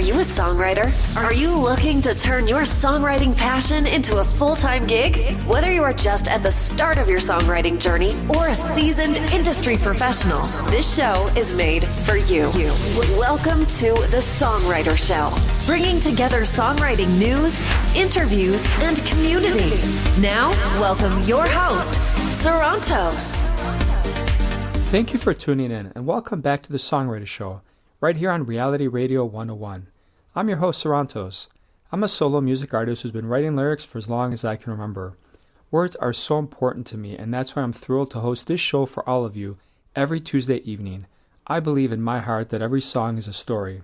you a songwriter? Are you looking to turn your songwriting passion into a full-time gig? Whether you are just at the start of your songwriting journey or a seasoned industry professional, this show is made for you. Welcome to the Songwriter Show, bringing together songwriting news, interviews, and community. Now, welcome your host, Sarantos. Thank you for tuning in, and welcome back to the Songwriter Show, right here on Reality Radio 101. I'm your host, Sarantos. I'm a solo music artist who's been writing lyrics for as long as I can remember. Words are so important to me, and that's why I'm thrilled to host this show for all of you every Tuesday evening. I believe in my heart that every song is a story.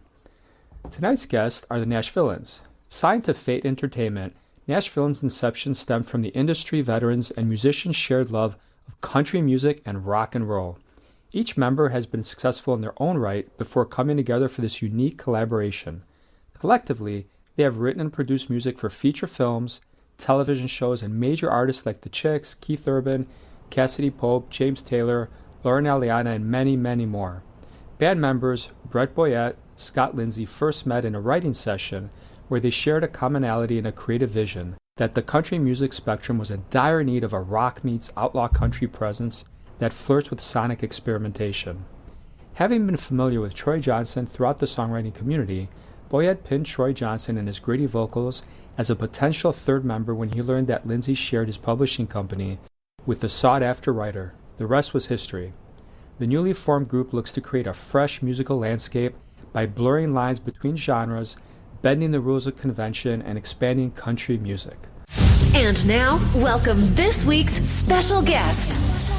Tonight's guests are the Nashvillains. Signed to Fate Entertainment, Nashvillains' inception stemmed from the industry veterans and musicians' shared love of country music and rock and roll. Each member has been successful in their own right before coming together for this unique collaboration. Collectively, they have written and produced music for feature films, television shows, and major artists like The Chicks, Keith Urban, Cassidy Pope, James Taylor, Lauren Aliana, and many, many more. Band members Brett Boyette, Scott Lindsay first met in a writing session where they shared a commonality and a creative vision that the country music spectrum was in dire need of a rock meets outlaw country presence that flirts with sonic experimentation. Having been familiar with Troy Johnson throughout the songwriting community, Boyette pinned Troy Johnson and his gritty vocals as a potential third member when he learned that Lindsay shared his publishing company with the sought-after writer. The rest was history. The newly formed group looks to create a fresh musical landscape by blurring lines between genres, bending the rules of convention, and expanding country music. And now, welcome this week's special guest.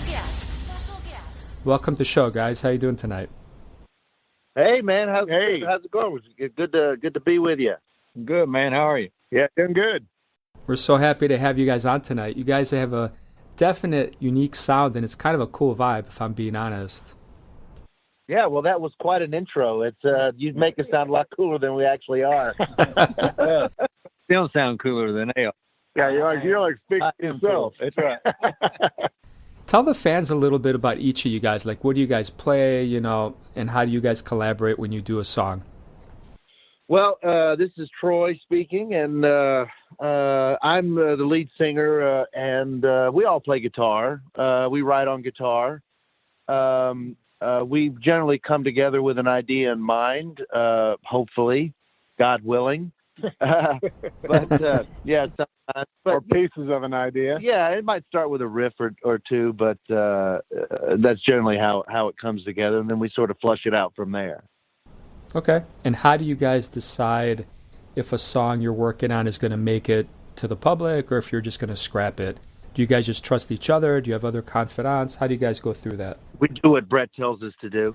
Welcome to the show, guys. How you doing tonight? Hey, man. How's it going? Good to be with you. Good, man. How are you? Yeah, doing good. We're so happy to have you guys on tonight. You guys have a definite, unique sound, and it's kind of a cool vibe, if I'm being honest. Yeah, well, that was quite an intro. It's you make us sound a lot cooler than we actually are. Still sound cooler than they are. Yeah, you're like speaking to yourself. That's right. Tell the fans a little bit about each of you guys. Like, what do you guys play, and how do you guys collaborate when you do a song? Well, this is Troy speaking, and I'm the lead singer, and we all play guitar. We write on guitar. We generally come together with an idea in mind, hopefully, God willing. But yeah, sometimes, or pieces of an idea. Yeah, it might start with a riff or two, but that's generally how it comes together, and then we sort of flush it out from there. Okay. And how do you guys decide if a song you're working on is going to make it to the public, or if you're just going to scrap it? Do you guys just trust each other? Do you have other confidants? How do you guys go through that? We do what Brett tells us to do.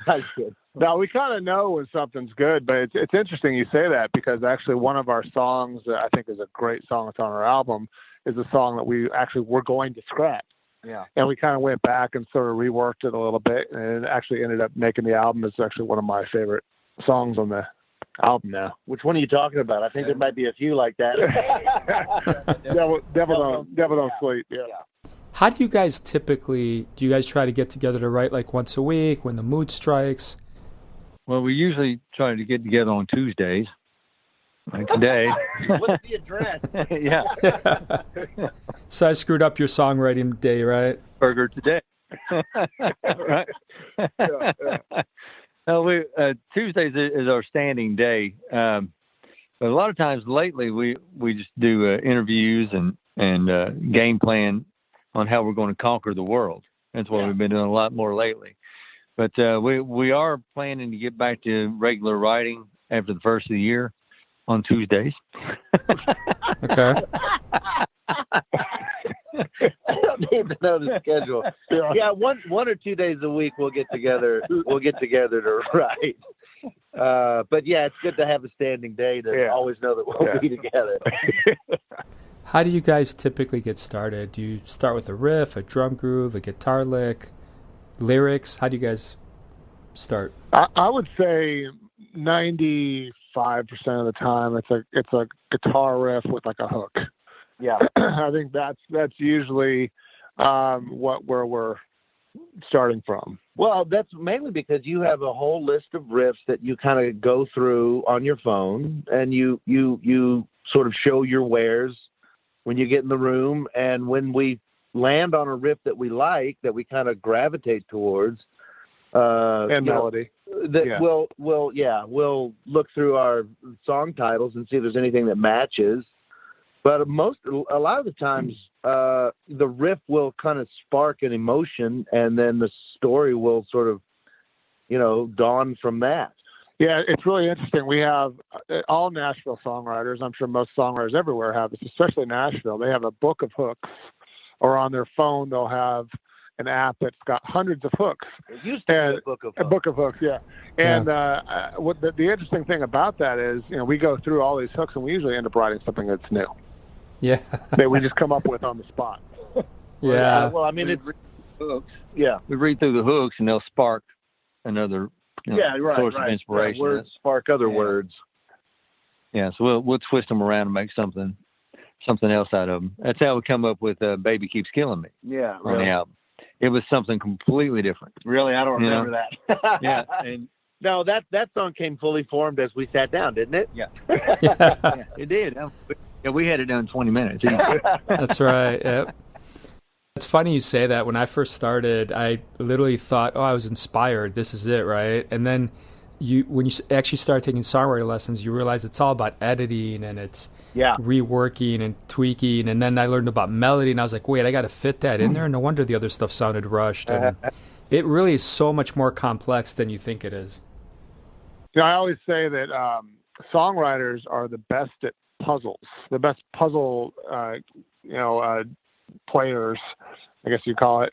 That's good. No, we kind of know when something's good, but it's interesting you say that, because actually one of our songs that I think is a great song that's on our album is a song that we're going to scrap. Yeah. And we kind of went back and sort of reworked it a little bit, and it actually ended up making the album. It's actually one of my favorite songs on the album now. Which one are you talking about? I think there might be a few like that. Devil Don't Sleep. Yeah. How do you guys typically, do you guys try to get together to write like once a week when the mood strikes? Well, we usually try to get together on Tuesdays, like today. What's the address? Yeah. So I screwed up your songwriting day, right? Burger today. Right. Yeah. No, Tuesdays is our standing day. But a lot of times lately, we just do interviews and game plan on how we're going to conquer the world. That's what we've been doing a lot more lately. But we are planning to get back to regular writing after the first of the year on Tuesdays. Okay. I don't even know the schedule. Yeah, one or 2 days a week we'll get together. We'll get together to write. But yeah, it's good to have a standing day to always know that we'll be together. How do you guys typically get started? Do you start with a riff, a drum groove, a guitar lick, lyrics? How do you guys start? I would say 95% of the time it's a guitar riff with like a hook. Yeah. I think that's usually where we're starting from? Well, that's mainly because you have a whole list of riffs that you kind of go through on your phone, and you sort of show your wares when you get in the room. And when we land on a riff that we like, that we kind of gravitate towards, and melody, we'll look through our song titles and see if there's anything that matches. But a lot of the times, the riff will kind of spark an emotion, and then the story will sort of, dawn from that. Yeah, it's really interesting. We have all Nashville songwriters. I'm sure most songwriters everywhere have this, especially Nashville. They have a book of hooks, or on their phone they'll have an app that's got hundreds of hooks. It used to be a book of hooks, yeah. And what the interesting thing about that is, we go through all these hooks, and we usually end up writing something that's new. Yeah. That we just come up with on the spot. Yeah. Well, I mean, it's hooks. Yeah. We read through the hooks, and they'll spark another source of inspiration. Yeah, words spark other words. Yeah, so we'll twist them around and make something else out of them. That's how we come up with "Baby Keeps Killing Me." Yeah, on the album. It was something completely different. Really, I don't remember that. Yeah, and no, that song came fully formed as we sat down, didn't it? Yeah, yeah, it did. Yeah, we had it done in 20 minutes. That's right. Yep. It's funny you say that. When I first started, I literally thought, I was inspired. This is it, right? And then when you actually start taking songwriting lessons, you realize it's all about editing, and it's reworking and tweaking. And then I learned about melody, and I was like, wait, I got to fit that in there. No wonder the other stuff sounded rushed. And it really is so much more complex than you think it is. I always say that songwriters are the best at puzzles, the best puzzle, players, I guess you call it.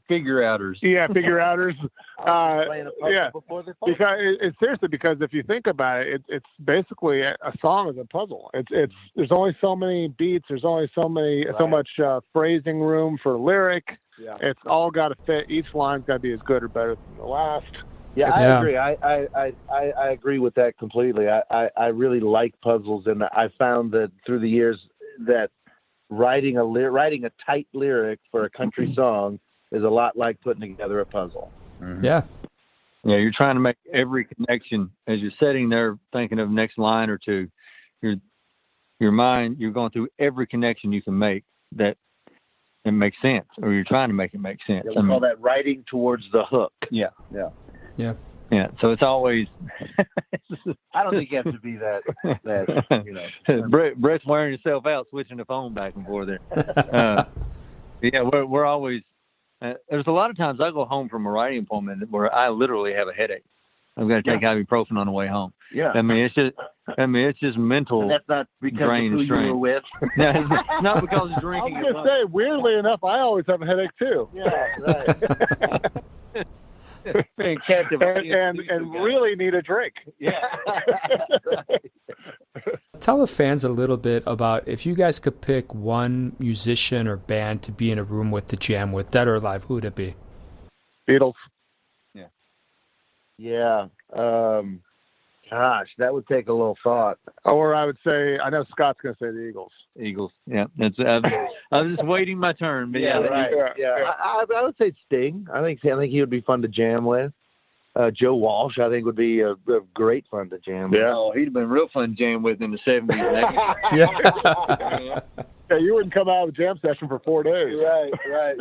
Figure outers. Yeah, figure outers. Playing a puzzle before the because it's seriously, because if you think about it, it's basically a song is a puzzle. It's there's only so many beats. There's only so much phrasing room for lyric. Yeah. It's all got to fit. Each line's got to be as good or better than the last. Yeah, I agree. I agree with that completely. I really like puzzles, and I found that through the years that writing a tight lyric for a country song is a lot like putting together a puzzle. Mm-hmm. Yeah. Yeah, you're trying to make every connection as you're sitting there thinking of the next line or two. Your mind, you're going through every connection you can make that it makes sense, or you're trying to make it make sense. Yeah, we call that writing towards the hook. Yeah. Yeah. Yeah, so it's always. I don't think you have to be that. Brett's wearing himself out, switching the phone back and forth there. Yeah, we're always. There's a lot of times I go home from a writing appointment where I literally have a headache. I've got to take ibuprofen on the way home. Yeah, it's just mental. And that's not because drain of who you were with. No, it's not because of drinking. I was going to say, weirdly enough, I always have a headache too. Yeah, right. and really need a drink. Yeah. Tell the fans a little bit about if you guys could pick one musician or band to be in a room with to jam with, dead or alive, who would it be? Beatles. Yeah. Gosh, that would take a little thought. Or I would say, I know Scott's going to say the Eagles. Eagles. Yeah, I was just waiting my turn. But right. I would say Sting. I think he would be fun to jam with. Joe Walsh, I think, would be a great fun to jam with. Yeah. Oh, he'd have been real fun to jam with in the 70s. Yeah, you wouldn't come out of a jam session for 4 days. Right.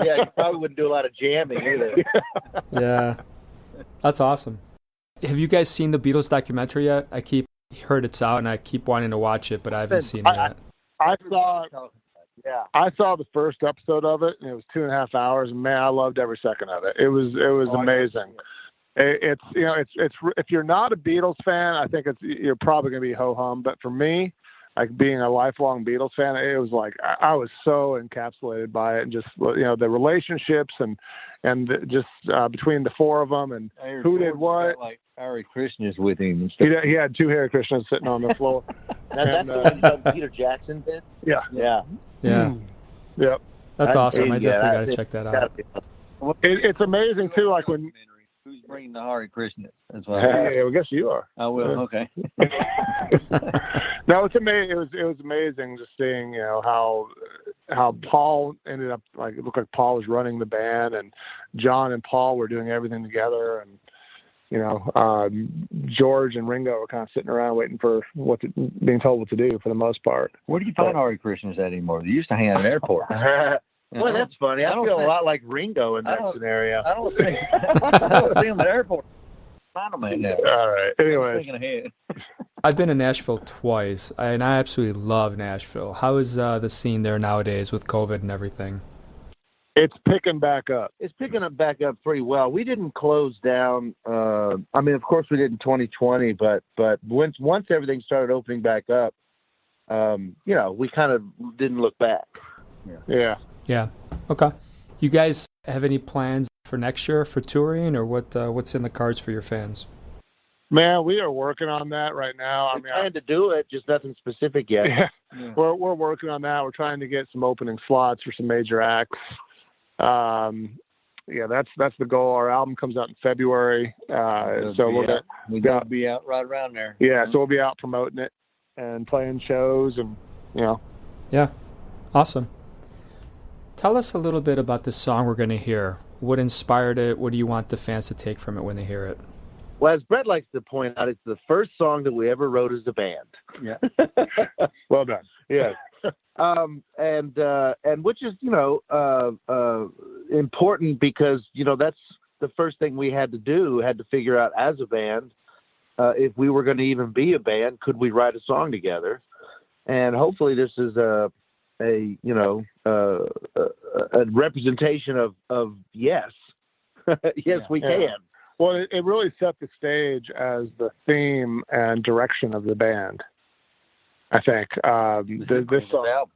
Yeah, you probably wouldn't do a lot of jamming either. Yeah. That's awesome. Have you guys seen the Beatles documentary yet? I heard it's out, and I keep wanting to watch it, but I haven't seen it yet. I saw the first episode of it, and it was 2.5 hours, and man, I loved every second of it. It was amazing. It's if you're not a Beatles fan, I think you're probably going to be ho-hum. But for me, like being a lifelong Beatles fan, it was like I was so encapsulated by it, and just the relationships and just between the four of them and who did what. Like Hare Krishna's with him. And stuff. He had 2 Hare Krishnas sitting on the floor. That's the one Peter Jackson did. Yeah. Yep. That's awesome. I definitely got to check that out. It's amazing too. Like when. Who's bringing the Hare Krishna? That's why. Hey, I guess you are. I will. Okay. No, it's amazing. It was amazing just seeing how how Paul ended up, like, it looked like Paul was running the band, and John and Paul were doing everything together, and George and Ringo were kind of sitting around waiting for being told what to do for the most part. Where do you find Hare Krishnas at anymore? They used to hang out at airports. Well, that's funny. I feel a lot like Ringo in that scenario. I don't see them at airports. Find them right now. All right. Anyway, I've been to Nashville twice, and I absolutely love Nashville. How is the scene there nowadays with COVID and everything? it's picking back up. It's picking up back up pretty well. We didn't close down. I mean, of course we did in 2020, but once everything started opening back up, we kind of didn't look back. Yeah. Okay. You guys have any plans for next year for touring, or what's in the cards for your fans? Man, we are working on that right now. We plan to do it, just nothing specific yet. Yeah. We're working on that. We're trying to get some opening slots for some major acts. That's the goal. Our album comes out in February, so we're gonna be out right around there. Yeah, so we'll be out promoting it and playing shows, and Yeah, awesome. Tell us a little bit about the song we're going to hear. What inspired it? What do you want the fans to take from it when they hear it? Well, as Brett likes to point out, it's the first song that we ever wrote as a band. Yeah. Well done. Yeah. And which is, important because, that's the first thing we had to figure out as a band. If we were going to even be a band, could we write a song together? And hopefully this is a representation of yes. Yes, we can. Well, it really set the stage as the theme and direction of the band, I think. This song,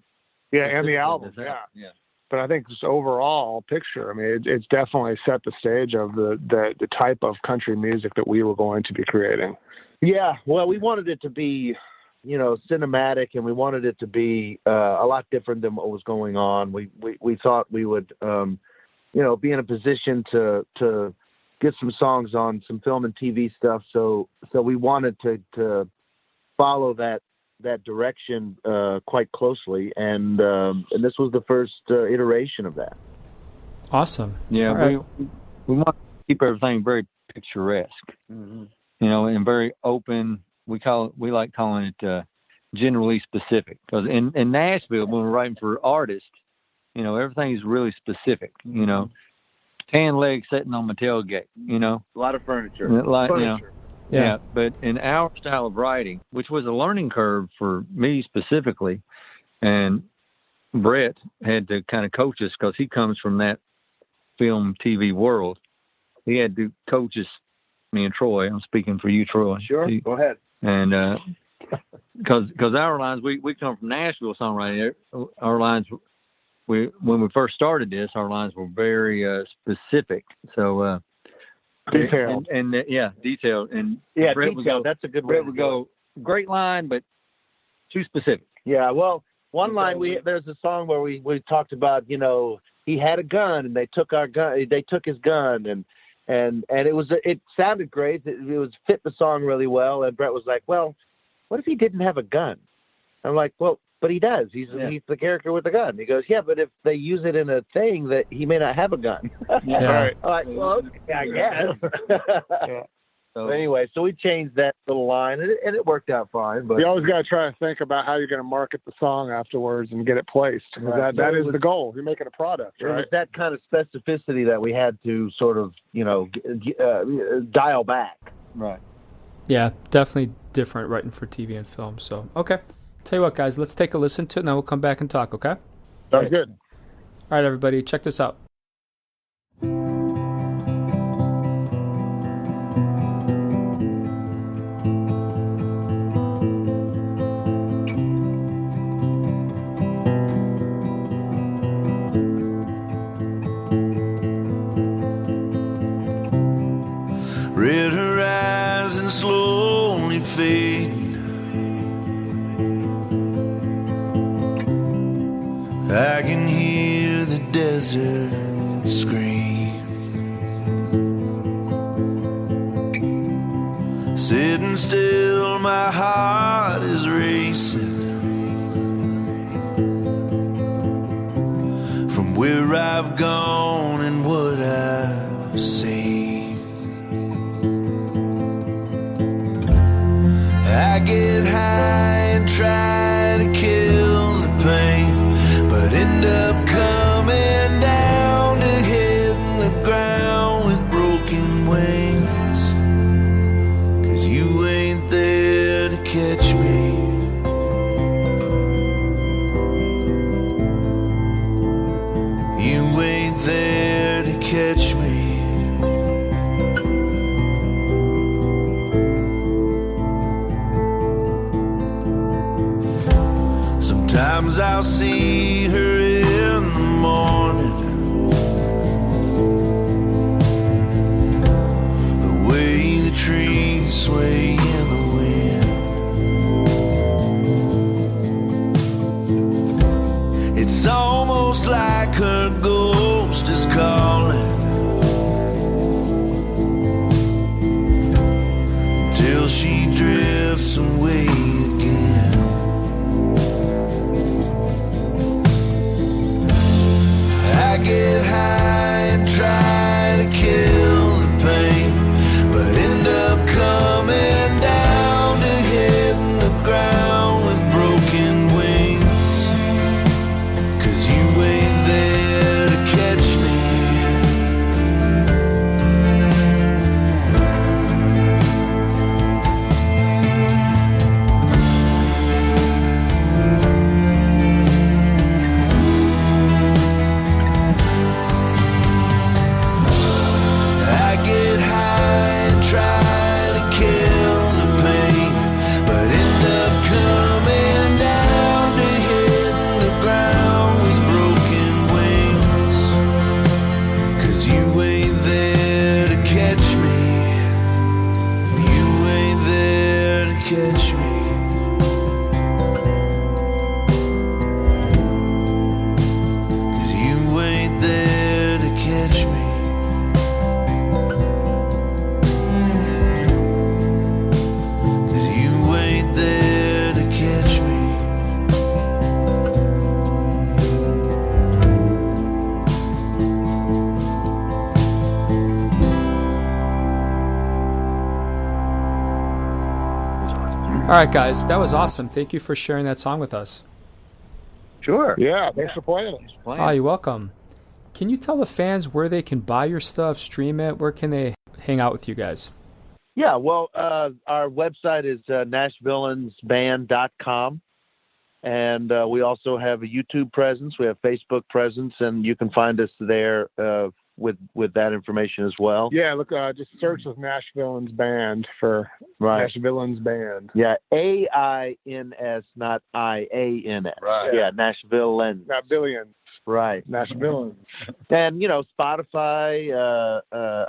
and the album, yeah. But I think just overall picture, I mean, it's definitely set the stage of the type of country music that we were going to be creating. Yeah, well, we wanted it to be, cinematic, and we wanted it to be a lot different than what was going on. We thought we would, be in a position to get some songs on some film and TV stuff. So we wanted to follow that direction quite closely, and this was the first iteration of that. Awesome. Yeah, right. we want to keep everything very picturesque, and very open. We like calling it generally specific, because in Nashville, when we're writing for artists, everything is really specific. Tan legs sitting on my tailgate. A lot of furniture. Yeah, but in our style of writing, which was a learning curve for me specifically, and Brett had to kind of coach us because he comes from that film TV world. He had to coach us, me and Troy. I'm speaking for you, Troy. Sure, go ahead. And because our lines, we come from Nashville songwriting. Our lines, when we first started this, our lines were very specific. So. Detailed. Detailed. And Brett would go, that's a good way. Brett would go, great line, but too specific. Yeah, well, one line, there's a song where we talked about, he had a gun and they took his gun, and it sounded great. It fit the song really well. And Brett was like, well, what if he didn't have a gun? I'm like, well, but he does. He's the character with the gun. He goes, yeah, but if they use it in a thing that he may not have a gun. Right. I'm like, well, okay, I guess. So anyway, so we changed that little line, and it worked out fine. But you always got to try to think about how you're going to market the song afterwards and get it placed. Right. That is the goal. You're making a product, right? It's that kind of specificity that we had to sort of, dial back. Right. Yeah, definitely different writing for TV and film. So, okay. Tell you what, guys, let's take a listen to it, and then we'll come back and talk, okay? Sounds good. All right, everybody, check this out. Red horizon slowly fading, I can hear the desert scream. Sitting still, my heart is racing. where I've gone and what I've seen. I get high and try to kill the pain, but end up coming down to hitting the ground with broken wings. 'Cause you ain't there to catch me. You ain't there to catch me. Sometimes I'll see her in the morning, the way the trees sway in the wind. It's almost like her ghost is calling, till she drifts away again. I get high and try to kill the pain, but end up coming down to hitting the ground with broken wings. 'Cause you ain't there to catch me. I get high and try to kill the pain, but end up coming down to hitting the ground with broken wings. 'Cause you ain't there to catch me. You ain't there to catch me. 'Cause you ain't there to catch me. 'Cause you ain't there to catch me. All right, guys, that was awesome. Thank you for sharing that song with us. Sure. Yeah, thanks for playing it. Oh, you're welcome. Can you tell the fans where they can buy your stuff, stream it? Where can they hang out with you guys? Yeah, well, our website is nashvillainsband.com, and we also have a YouTube presence. We have Facebook presence, and you can find us there with that information as well. Yeah, look, just search with Nashvillains Band for Right. Nashvillains Band. Yeah, AINS, not IANS. Right. Yeah, Nashvilleins. Not billions, Right. Nashvillans. And, Spotify,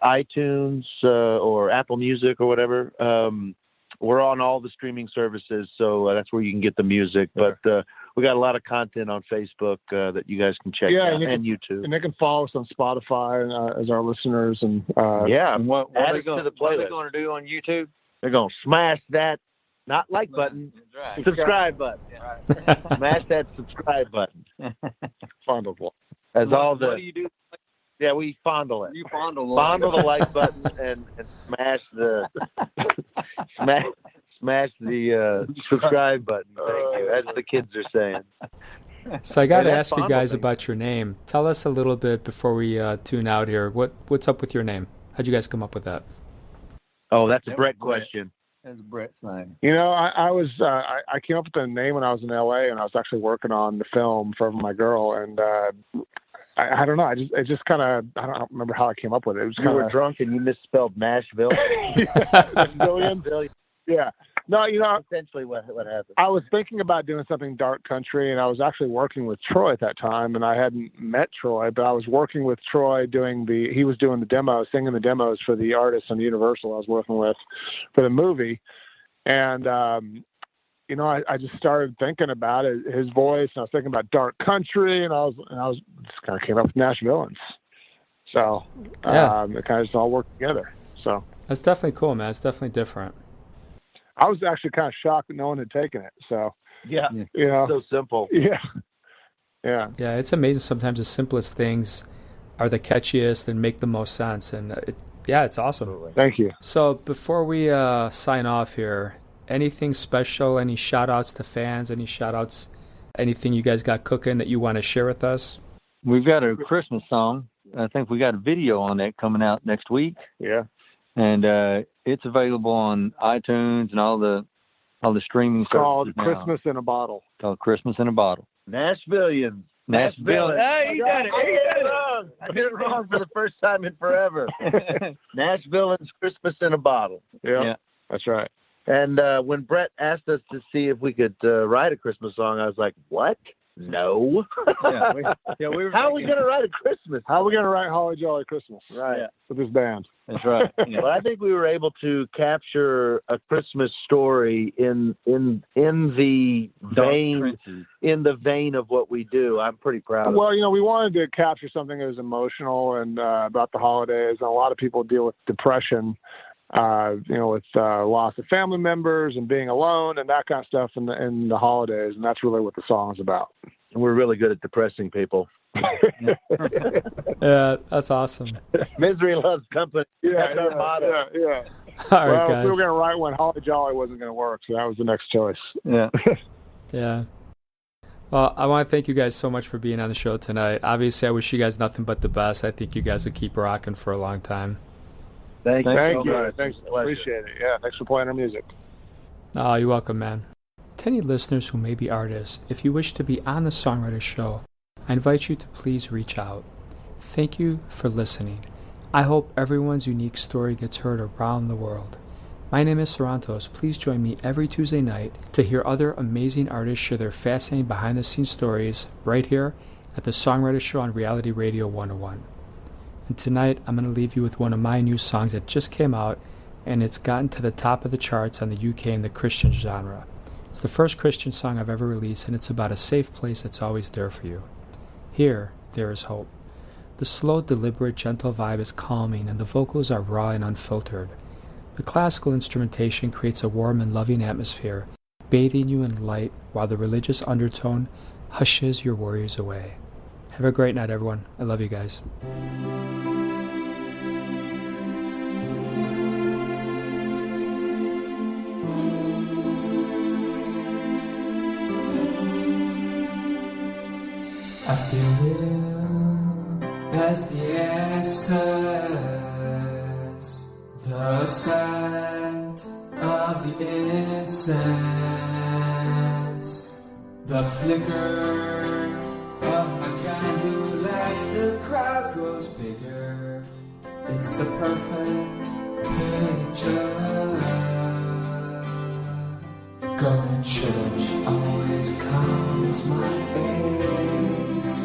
iTunes, or Apple Music or whatever. We're on all the streaming services, so that's where you can get the music. But we got a lot of content on Facebook that you guys can check out, and YouTube. And they can follow us on Spotify as our listeners. And Yeah. And what Add are us they to the what are they playlist. going to do on YouTube? They're going to smash that, not like button, That's right. subscribe button. Smash that subscribe button. Fondable. As all What the do you do? Yeah, we fondle it. You fondle Fondle the like button and smash the smash the subscribe button. Thank you. As the kids are saying. So I got to Hey, that ask you fondle guys thing. about your name. Tell us a little bit before we tune out here. What's up with your name? How'd you guys come up with that? Oh, that's a Brett question. That's Brett's name. I came up with the name when I was in LA, and I was actually working on the film for my girl, and I don't know. I just kind of, I don't remember how I came up with it. It was You kind were of drunk and you misspelled Nashville. billion. Yeah. No, Essentially what happened. I was thinking about doing something dark country, and I was actually working with Troy at that time, and I hadn't met Troy, but I was working with Troy he was doing the demos, singing the demos for the artists on Universal I was working with for the movie. And, I just started thinking about it, his voice, and I was thinking about dark country, and I was just kind of came up with Nashvilleins. So, Yeah. it kind of just all worked together. So That's definitely cool, man. It's definitely different. I was actually kind of shocked that no one had taken it. So, Yeah. you know, So simple. yeah. Yeah. Yeah, it's amazing. Sometimes the simplest things are the catchiest and make the most sense. And it's awesome. Thank you. So before we sign off here, anything special, any shout outs to fans, any shout outs, anything you guys got cooking that you want to share with us? We've got a Christmas song. I think we got a video on that coming out next week. Yeah. And it's available on iTunes and all the streaming called services now. Christmas in a Bottle. Called Christmas in a Bottle. Nashvillains. Nashville. Hey, he did it. I did it wrong for the first time in forever. Nashvillains, Christmas in a Bottle. Yeah, that's right. And when Brett asked us to see if we could write a Christmas song, I was like, what? No. We were How are we going to write a Christmas? How are we going to write Holly Jolly Christmas? Right. With this band. That's right. Yeah. Well, I think we were able to capture a Christmas story in the vein of what we do. I'm pretty proud of it. Well, we wanted to capture something that was emotional and about the holidays. And a lot of people deal with depression, with loss of family members and being alone and that kind of stuff in the holidays. And that's really what the song is about. We're really good at depressing people. Yeah, that's awesome. Misery loves company. That's our motto. Yeah. All right, guys. We were going to write one. Holly Jolly wasn't going to work, so that was the next choice. Yeah. Yeah. Well, I want to thank you guys so much for being on the show tonight. Obviously, I wish you guys nothing but the best. I think you guys will keep rocking for a long time. Thank you. Thanks. Appreciate it. Yeah, thanks for playing our music. Oh, you're welcome, man. To any listeners who may be artists, if you wish to be on the Songwriter Show, I invite you to please reach out. Thank you for listening. I hope everyone's unique story gets heard around the world. My name is Sarantos. Please join me every Tuesday night to hear other amazing artists share their fascinating behind-the-scenes stories right here at the Songwriter Show on Reality Radio 101. And tonight, I'm going to leave you with one of my new songs that just came out, and it's gotten to the top of the charts on the UK in the Christian genre. It's the first Christian song I've ever released, and it's about a safe place that's always there for you. Here, there is hope. The slow, deliberate, gentle vibe is calming, and the vocals are raw and unfiltered. The classical instrumentation creates a warm and loving atmosphere, bathing you in light, while the religious undertone hushes your worries away. Have a great night, everyone. I love you guys. I feel real as the air stirs, the scent of the incense, the flicker of my candle as the crowd grows bigger. It's the perfect picture. Going to church always calms my aches.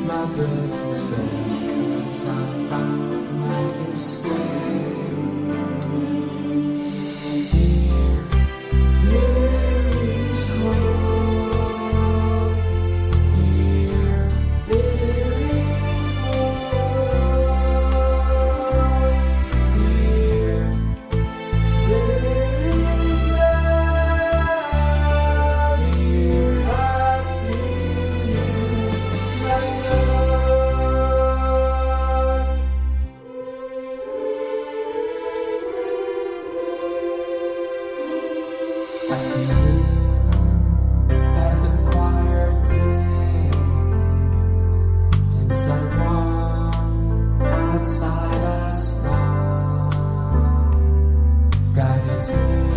My burdens fell 'cause I found my escape. Here, there is hope. Here, there is hope. Here, there is love. Here, I feel you, my Lord. I feel as the choir sings in some warmth outside a storm. God is here,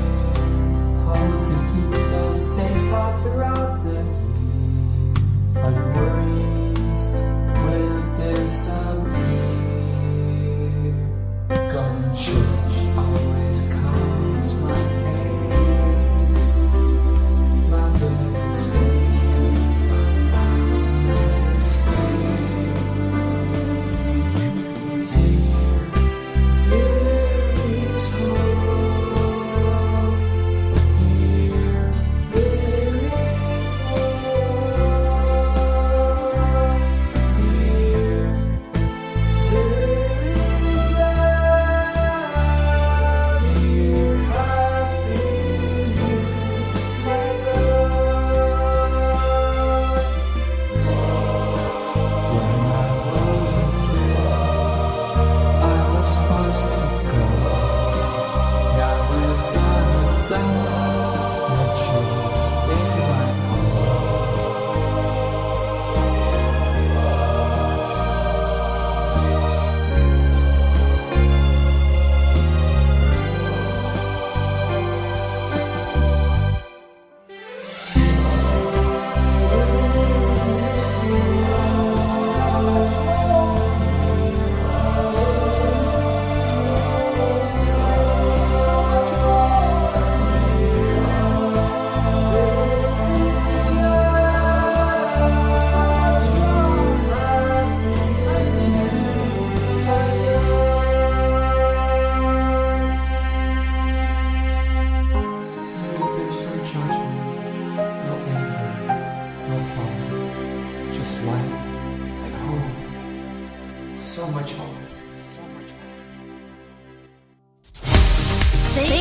holds and keeps us safe all throughout the heat. All your worries will disappear. Going to church always calms my aches. My burdens fade 'cause I found my escape. Here, there is hope. Here, there is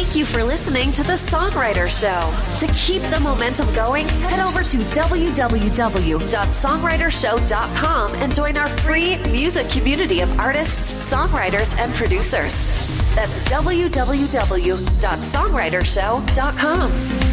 Thank you for listening to The Songwriter Show. To keep the momentum going, head over to www.songwritershow.com and join our free music community of artists, songwriters, and producers. That's www.songwritershow.com.